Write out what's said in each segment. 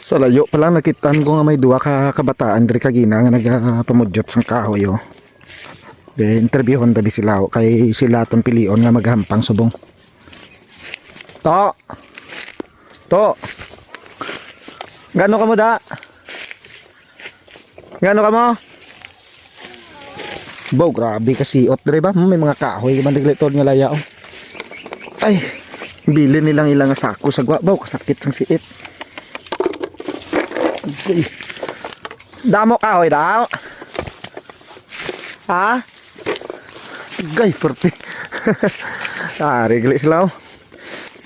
Sa layo pa lang nakitaan ko nga may duwa ka kabataan diri kagina nga nagapamudyot sang kahoy oh. De interviewon tabi sila kay sila ton pilion nga maghampang subong. To. To. Gano ka mo da? Gano ka mo? Bow, grabe kasi ot diri ba? May mga kahoy man naglitod nga laya oh. Ay, bilin nilang ilang sako sa gwa. Bow, kasakit sang siit. Damo kahoy daw. Ha? Gay, perti. Regli sila.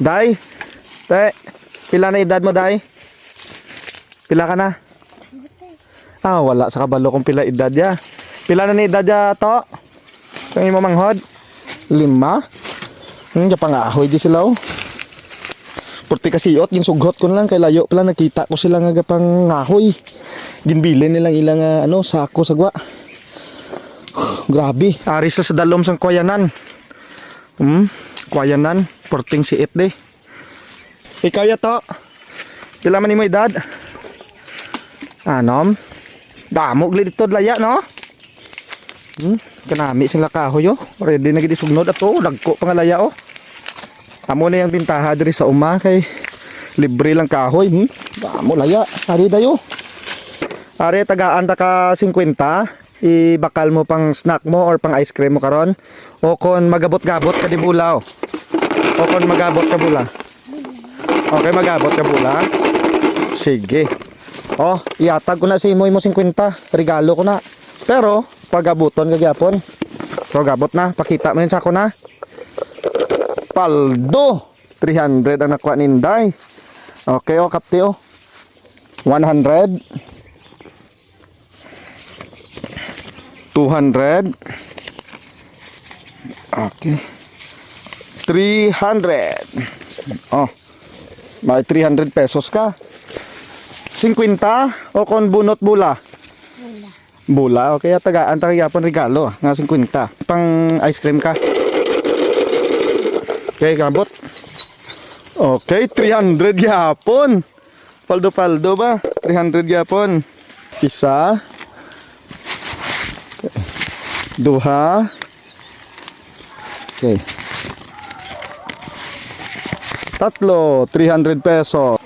Day, te, pila na edad mo, Day? Pila ka na? Wala sa kabalo kung pila edad ya. Pila na ni edad ya to? Sang imo manghod? 5? Pangahoy di sila. Perti kasiot, yung sugot ko lang kay layo pala nakita ko sila nga gapang ngahoy. Ginbilin nilang ilang sako sa gwa. Grabe, aris sa dalom sang kwayanan. Kwayanan, porting siit de. Ikaw ya to. Pila man imo edad? Anom. Damo gli dito laya no? Kanami sing lakahoy oh. Ready na gid sugnod ato, dagko pangalaya oh. Amo na yung bintaha diri sa uma kay libre lang kahoy. Damo laya, ari dayo. Ari tagaan ta ka 50. Ibakal mo pang snack mo or pang ice cream mo karon o kon magabot-gabot ka di bula o kon magabot ka bula. Okay, magabot ka bula. Sige. Iatag ko na sa imo 50. Regalo ko na. Pero pagabuton ka gyapon. So gabot na, pakita mo sa ako na. Paldo 300 ang nakuha ninday. Okay kapti 100 200. Okay. 300. May 300 pesos ka. 50 o kon bunot bula? Bula. Okay, tagaan tagapon regalo nga 50. Pang ice cream ka. Okay, gabot. Okay, 300 yapon. Paldo-paldo ba? 300 yapon. Isa. Duha. Okay. Tatlo, 300 peso.